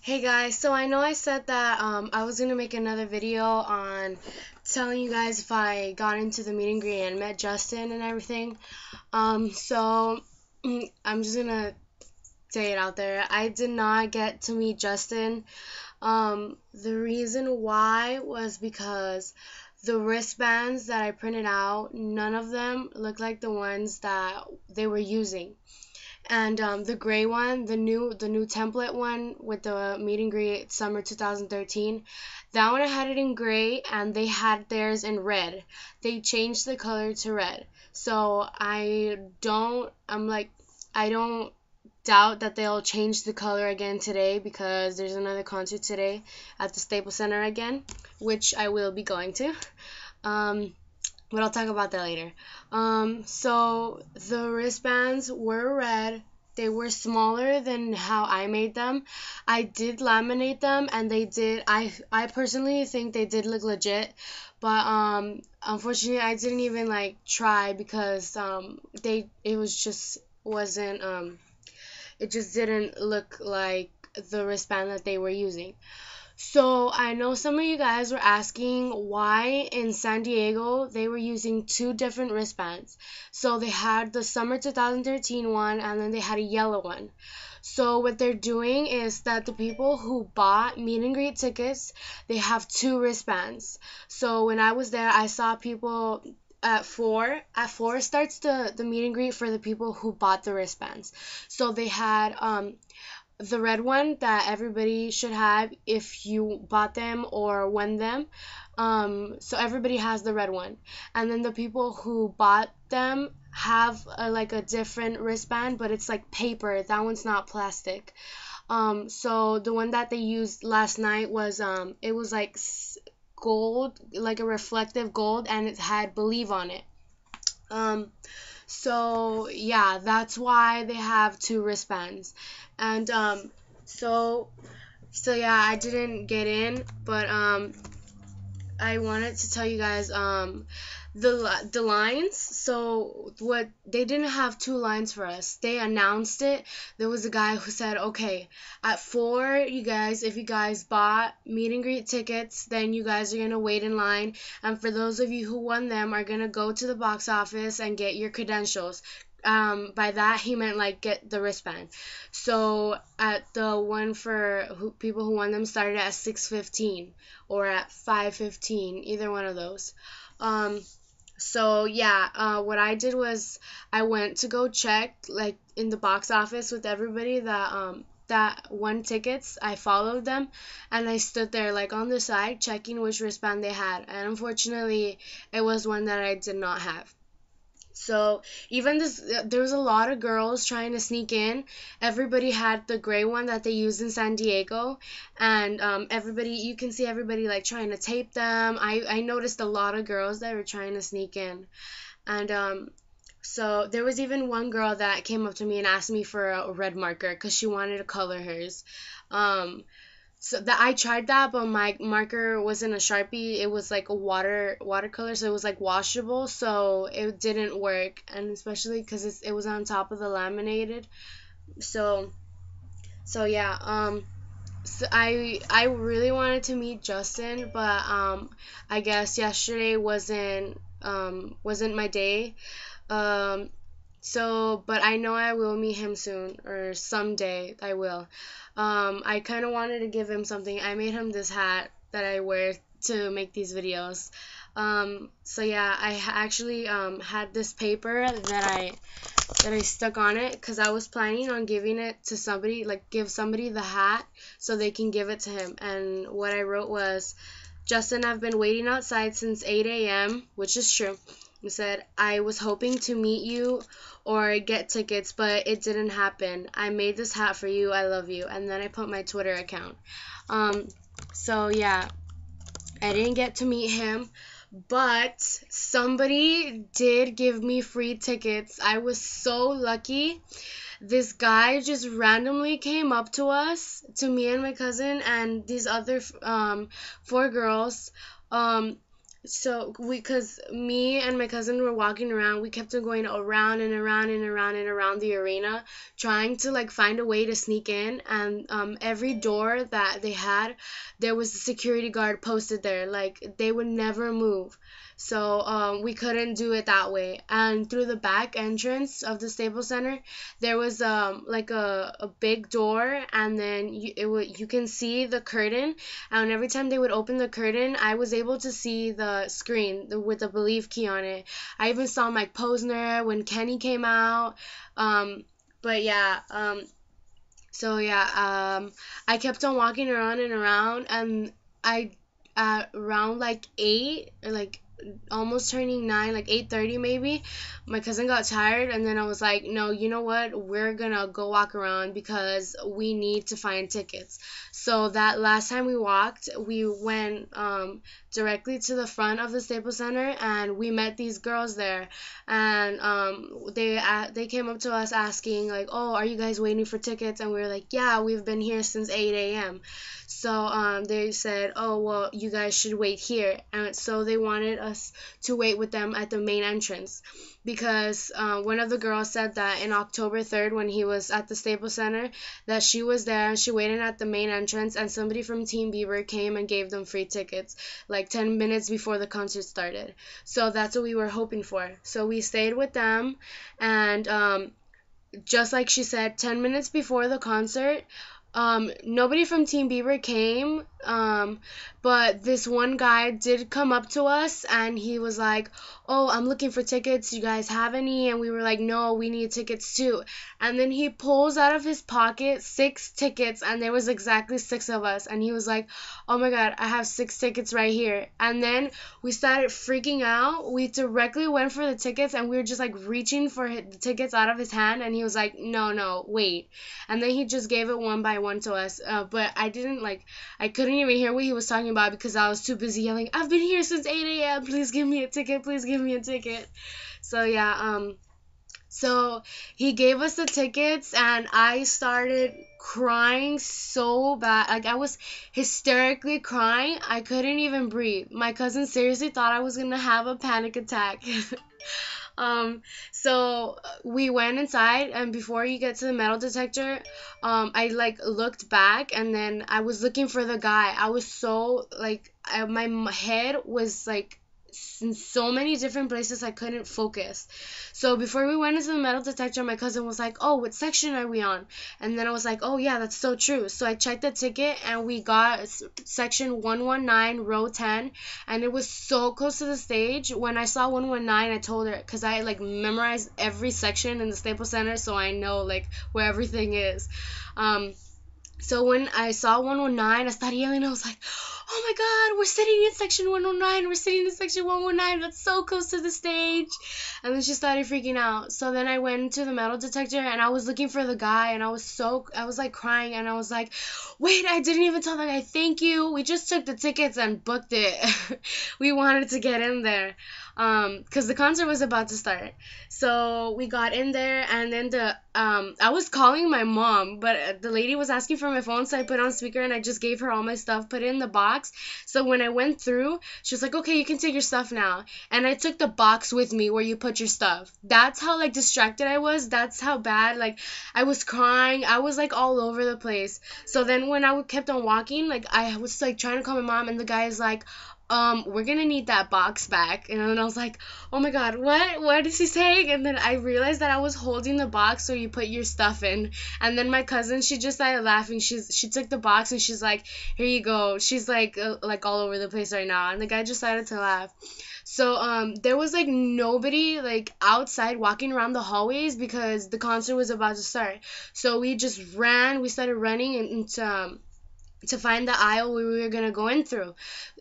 Hey guys, so I know I said that I was gonna make another video on telling you guys if I got into the meet and greet and met Justin and everything. So I'm just gonna say it out there. I did not get to meet Justin. The reason why was because the wristbands that I printed out, none of them looked like the ones that they were using. And the gray one, the new template one with the meet and greet summer 2013, that one I had it in gray and they had theirs in red. They changed the color to red. So I don't doubt that they'll change the color again today because there's another concert today at the Staples Center again, which I will be going to. Um, but I'll talk about that later. So the wristbands were red. They were smaller than how I made them. I did laminate them, and they did. I personally think they did look legit, but unfortunately, I didn't even like try because they it was just wasn't it just didn't look like the wristband that they were using. So I know some of you guys were asking why in San Diego they were using two different wristbands. So they had the summer 2013 one and then they had a yellow one. So what they're doing is that the people who bought meet and greet tickets, they have two wristbands. So when I was there, I saw people at 4. At 4 starts the meet and greet for the people who bought the wristbands. So they had the red one that everybody should have if you bought them or won them. So everybody has the red one. And then the people who bought them have like a different wristband, but it's like paper. That one's not plastic. So the one that they used last night was it was like gold, like a reflective gold, and it had Believe on it. Um, so yeah, that's why they have two wristbands. And so so yeah, I didn't get in, but I wanted to tell you guys the lines. So what they didn't have two lines for us. They announced it. There was a guy who said, "Okay, at 4, you guys, if you guys bought meet and greet tickets, then you guys are gonna wait in line. And for those of you who won them, are gonna go to the box office and get your credentials." By that he meant like get the wristband. So at the one for people who won them started at 6:15 or at 5:15, either one of those. Um, so yeah, what I did was I went to go check like in the box office with everybody that won tickets. I followed them and I stood there like on the side checking which wristband they had. And unfortunately, it was one that I did not have. So even this, there was a lot of girls trying to sneak in. Everybody had the gray one that they used in San Diego, and everybody, you can see everybody like trying to tape them. I noticed a lot of girls that were trying to sneak in, and so there was even one girl that came up to me and asked me for a red marker because she wanted to color hers. Um, so that I tried that, but my marker wasn't a Sharpie. It was like a watercolor, so it was like washable, so it didn't work. And especially because it was on top of the laminated. So yeah. So I really wanted to meet Justin, but I guess yesterday wasn't my day. Um, but I know I will meet him soon, or someday I will. I kind of wanted to give him something. I made him this hat that I wear to make these videos. So yeah, I actually had this paper that I stuck on it because I was planning on giving it to somebody, like give somebody the hat so they can give it to him. And what I wrote was, "Justin, I've been waiting outside since 8 a.m., which is true. He said, "I was hoping to meet you or get tickets, but it didn't happen. I made this hat for you. I love you." And then I put my Twitter account. Um, so yeah, I didn't get to meet him, but somebody did give me free tickets. I was so lucky. This guy just randomly came up to us, to me and my cousin and these other 4 girls. Um, So cause me and my cousin were walking around, we kept on going around and around and around and around the arena, trying to like find a way to sneak in. And every door that they had, there was a security guard posted there. Like they would never move. So we couldn't do it that way. And through the back entrance of the Staples Center, there was like a big door, and then you can see the curtain, and every time they would open the curtain, I was able to see the screen with the believe key on it. I even saw Mike Posner when Kenny came out. Um, but yeah, so yeah, I kept on walking around and around, and I at around like 8 or like almost turning 9, like 8:30 maybe, my cousin got tired, and then I was like, no, you know what? We're gonna go walk around because we need to find tickets. So that last time we walked, we went directly to the front of the Staples Center, and we met these girls there, and they came up to us asking like, oh, are you guys waiting for tickets? And we were like, yeah, we've been here since 8 a.m. So they said, oh, well, you guys should wait here. And so they wanted us to wait with them at the main entrance because one of the girls said that in October 3rd, when he was at the Staples Center, that she was there and she waited at the main entrance, and somebody from Team Bieber came and gave them free tickets like 10 minutes before the concert started. So that's what we were hoping for. So we stayed with them, and just like she said, 10 minutes before the concert, nobody from Team Bieber came, but this one guy did come up to us, and he was like, oh, I'm looking for tickets. You guys have any? And we were like, no, we need tickets too. And then he pulls out of his pocket 6 tickets, and there was exactly 6 of us. And he was like, oh my God, I have 6 tickets right here. And then we started freaking out. We directly went for the tickets, and we were just like reaching for the tickets out of his hand. And he was like, no, no, wait. And then he just gave it one by one to us. But I couldn't even hear what he was talking about because I was too busy yelling, I've been here since 8 a.m. Please give me a ticket. Please give me a ticket. So yeah, so he gave us the tickets, and I started crying so bad. Like I was hysterically crying. I couldn't even breathe. My cousin seriously thought I was gonna have a panic attack. Um, so we went inside, and before you get to the metal detector, I like looked back, and then I was looking for the guy. I was so like, my head was like in so many different places I couldn't focus. So before we went into the metal detector, my cousin was like, "Oh, what section are we on?" And then I was like, "Oh yeah, that's so true." So I checked the ticket, and we got section 119, row 10, and it was so close to the stage. When I saw 119, I told her, because I like memorized every section in the Staples Center, so I know like where everything is. Um, so when I saw 119, I started yelling. I was like, oh my God, we're sitting in section 109. We're sitting in section 119. That's so close to the stage. And then she started freaking out. So then I went to the metal detector, and I was looking for the guy, and I was like crying, and I was like, wait, I didn't even tell the guy thank you. We just took the tickets and booked it. We wanted to get in there. Because the concert was about to start. So we got in there, and then I was calling my mom, but the lady was asking for my phone, so I put on speaker, and I just gave her all my stuff, put it in the box. So when I went through, she was like, okay, you can take your stuff now. And I took the box with me where you put your stuff. That's how like distracted I was. That's how bad, like I was crying. I was like all over the place. So then when I kept on walking, like I was like trying to call my mom, and the guy is like, we're gonna need that box back. And then I was like, oh my God, what is he saying? And then I realized that I was holding the box where you put your stuff in. And then my cousin, she just started laughing. She took the box, and she's like, here you go. She's like all over the place right now. And the guy just started to laugh. So there was like nobody like outside walking around the hallways because the concert was about to start. So we just ran. We started running into to find the aisle we were gonna go in through.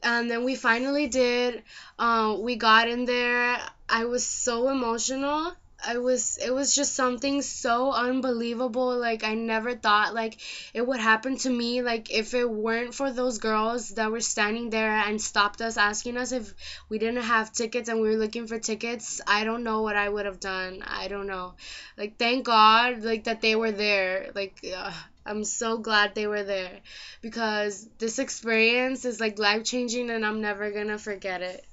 And then we finally did. We got in there. I was so emotional. It was just something so unbelievable. Like I never thought like it would happen to me. Like if it weren't for those girls that were standing there and stopped us, asking us if we didn't have tickets and we were looking for tickets, I don't know what I would have done. I don't know. Like thank God like that they were there. Like I'm so glad they were there because this experience is like life changing, and I'm never gonna forget it.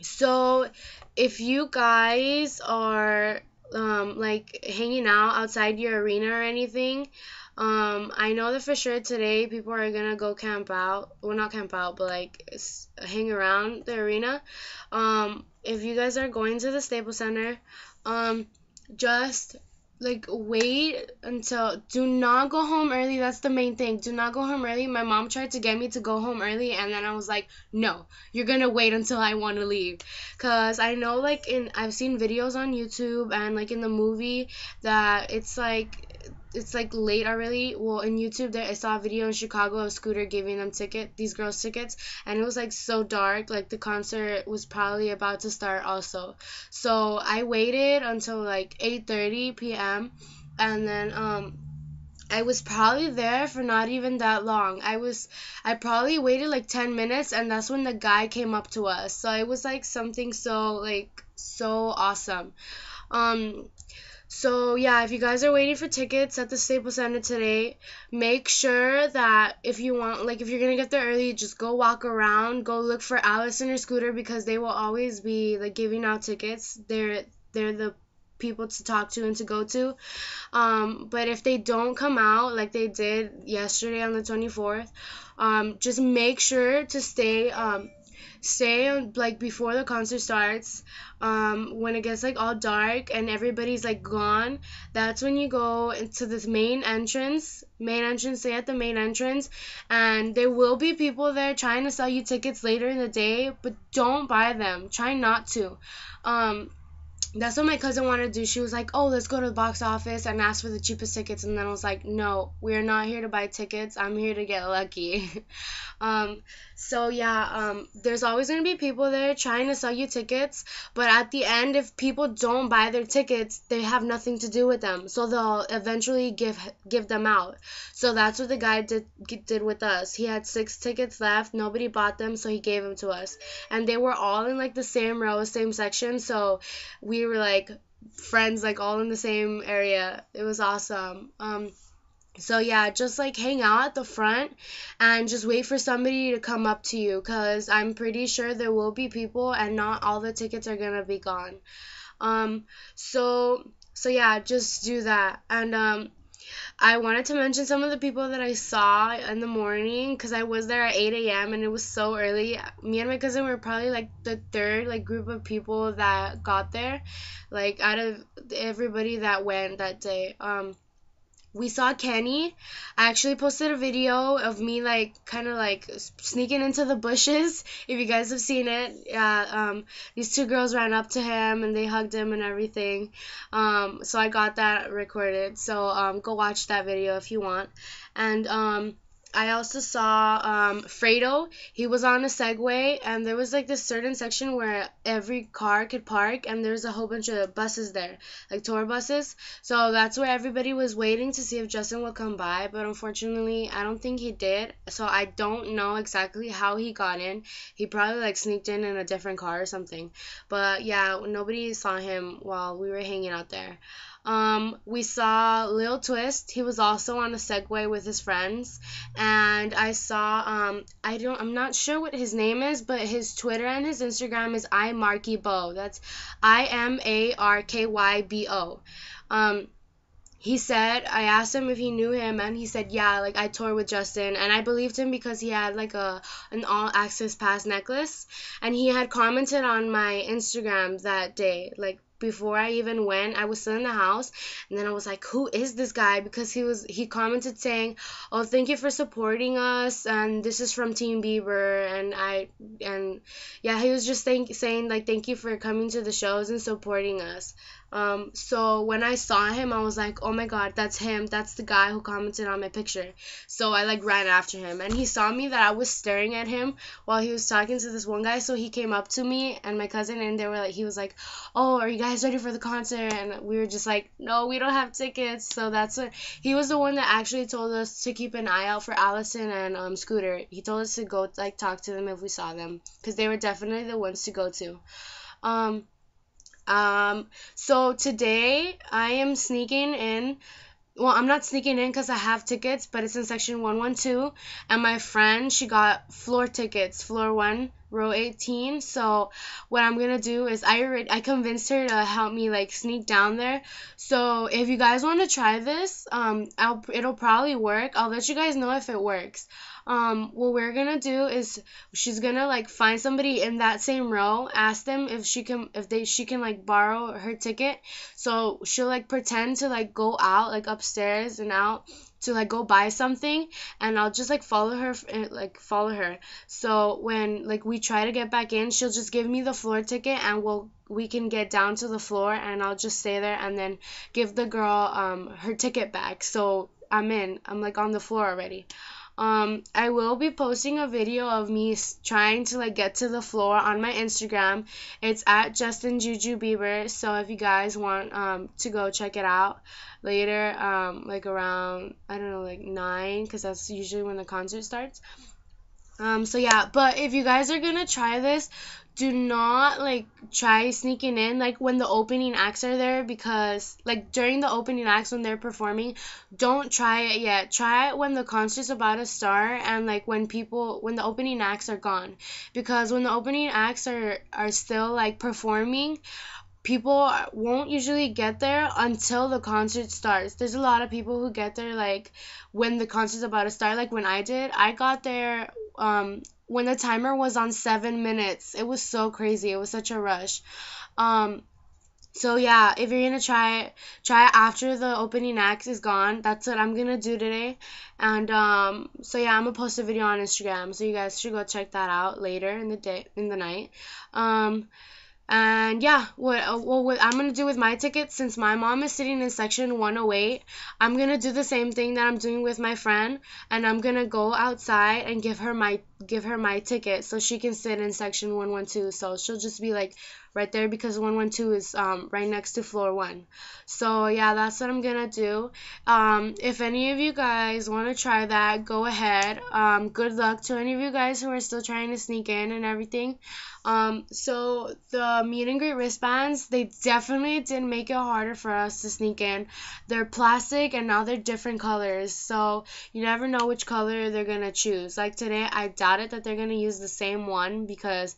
So if you guys are like hanging out outside your arena or anything, I know that for sure today people are gonna go camp out. Well, not camp out, but like hang around the arena. If you guys are going to the Staples Center, um, just like wait until, do not go home early. That's the main thing. Do not go home early. My mom tried to get me to go home early, and then I was like, no, you're gonna wait until I want to leave. Cause I know, like, I've seen videos on YouTube and like in the movie that it's like late already. Well, in YouTube there, I saw a video in Chicago of Scooter giving these girls tickets, and it was like so dark, like the concert was probably about to start also. So I waited until like 8:30 p.m. and then I was probably there for not even that long. I probably waited like 10 minutes, and that's when the guy came up to us. So it was like something so awesome. Um so yeah, if you guys are waiting for tickets at the Staples Center today, make sure that if you're gonna get there early, just go walk around, go look for Allison or Scooter, because they will always be like giving out tickets. They're the people to talk to and to go to. But if they don't come out like they did yesterday on the 24th, just make sure to stay like before the concert starts. When it gets like all dark and everybody's like gone, that's when you go into this main entrance. Stay at the main entrance, and there will be people there trying to sell you tickets later in the day, but don't buy them. Try not to. um that's what my cousin wanted to do. She was like, "Oh, let's go to the box office and ask for the cheapest tickets." And then I was like, "No, we're not here to buy tickets. I'm here to get lucky." um, so yeah, there's always gonna be people there trying to sell you tickets, but at the end, if people don't buy their tickets, they have nothing to do with them. So they'll eventually give them out. So that's what the guy did with us. He had 6 tickets left. Nobody bought them, so he gave them to us, and they were all in like the same row, same section. So we were like friends, like all in the same area. It was awesome. So yeah, just like hang out at the front and just wait for somebody to come up to you, cuz I'm pretty sure there will be people and not all the tickets are going to be gone. Um so yeah, just do that. And I wanted to mention some of the people that I saw in the morning, because I was there at 8 a.m. and it was so early. Me and my cousin were probably like the third like group of people that got there, like out of everybody that went that day. We saw Kenny. I actually posted a video of me like kind of like sneaking into the bushes. If you guys have seen it, yeah. These 2 girls ran up to him and they hugged him and everything. So I got that recorded. So go watch that video if you want. And I also saw Fredo. He was on a Segway, and there was like this certain section where every car could park, and there's a whole bunch of buses there, like tour buses. So that's where everybody was waiting to see if Justin would come by, but unfortunately, I don't think he did. So I don't know exactly how he got in. He probably like sneaked in a different car or something. But yeah, nobody saw him while we were hanging out there. We saw Lil Twist. He was also on a Segway with his friends, and I saw I'm not sure what his name is, but his Twitter and his Instagram is iMarkybo. That's IMARKYBO. He said, I asked him if he knew him, and he said, yeah, like I toured with Justin, and I believed him because he had like an all access pass necklace, and he had commented on my Instagram that day, like before I even went. I was still in the house, and then I was like, who is this guy? Because he commented saying, oh, thank you for supporting us, and this is from Team Bieber, and yeah, he was just saying like thank you for coming to the shows and supporting us. So when I saw him, I was like, oh my god, that's him. That's the guy who commented on my picture. So I like ran after him, and he saw me that I was staring at him while he was talking to this one guy. So he came up to me and my cousin, and he was like, oh, are you guys ready for the concert? And we were just like, no, we don't have tickets. So that's what he was the one that actually told us to keep an eye out for Allison and Scooter. He told us to go like talk to them if we saw them, because they were definitely the ones to go to. Um, so today I am sneaking in. Well, I'm not sneaking in because I have tickets, but it's in section 112. And my friend, she got floor tickets, floor 1, row 18. So what I'm gonna do is I convinced her to help me like sneak down there. So if you guys want to try this, it'll probably work. I'll let you guys know if it works. What we're gonna do is she's gonna like find somebody in that same row, ask them if she can like borrow her ticket. So she'll like pretend to like go out like upstairs and out to like go buy something, and I'll just like follow her. So when like we try to get back in, she'll just give me the floor ticket, and we can get down to the floor, and I'll just stay there and then give the girl her ticket back. So I'm like on the floor already. I will be posting a video of me trying to like get to the floor on my Instagram. It's at Justin Juju Bieber. So if you guys want to go check it out later, like around I don't know like 9, because that's usually when the concert starts. So yeah, but if you guys are gonna try this, do not like try sneaking in like when the opening acts are there, because like during the opening acts when they're performing, don't try it yet. Try it when the concert's about to start, and like when the opening acts are gone, because when the opening acts are still like performing, people won't usually get there until the concert starts. There's a lot of people who get there like when the concert's about to start. Like when I did, I got there when the timer was on 7 minutes. It was so crazy. It was such a rush. Um so yeah, if you're gonna try it after the opening act is gone. That's what I'm gonna do today. And so yeah, I'm gonna post a video on Instagram, so you guys should go check that out later in the night. And yeah, what I'm gonna do with my tickets, since my mom is sitting in section 108, I'm gonna do the same thing that I'm doing with my friend, and I'm gonna go outside and give her my ticket so she can sit in section 112. So she'll just be like right there, because 112 is right next to floor 1. So yeah, that's what I'm gonna do. If any of you guys want to try that, go ahead. Good luck to any of you guys who are still trying to sneak in and everything. So the meet and greet wristbands, they definitely did make it harder for us to sneak in. They're plastic, and now they're different colors, so you never know which color they're gonna choose. Like today, I doubted that they're gonna use the same one, because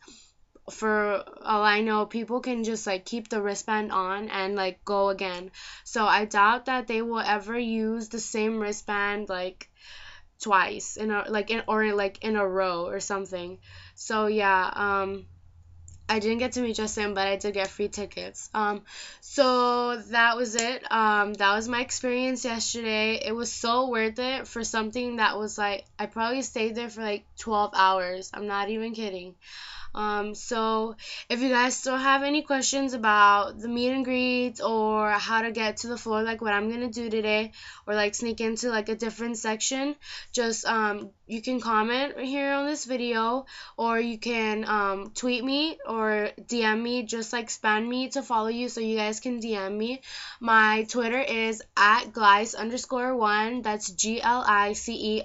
for all I know, people can just like keep the wristband on and like go again. So I doubt that they will ever use the same wristband like twice in a row or something. So yeah, I didn't get to meet Justin, but I did get free tickets. So that was it. That was my experience yesterday. It was so worth it for something that was like, I probably stayed there for like 12 hours. I'm not even kidding. So if you guys still have any questions about the meet and greet, or how to get to the floor like what I'm gonna do today, or like sneak into like a different section, just you can comment here on this video, or you can tweet me or DM me, just like spam me to follow you, so you guys can DM me. My Twitter is at glice_1. That's GLICE_1.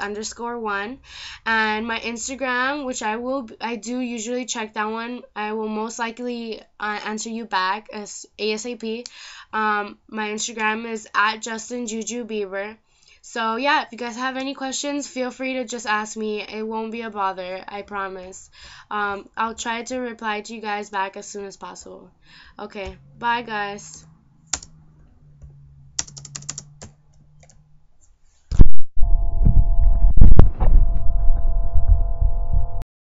And my Instagram, which I do usually check that one. I will most likely answer you back as ASAP. My Instagram is at Justin Juju Bieber. So yeah, if you guys have any questions, feel free to just ask me. It won't be a bother, I promise. I'll try to reply to you guys back as soon as possible. Okay, bye guys.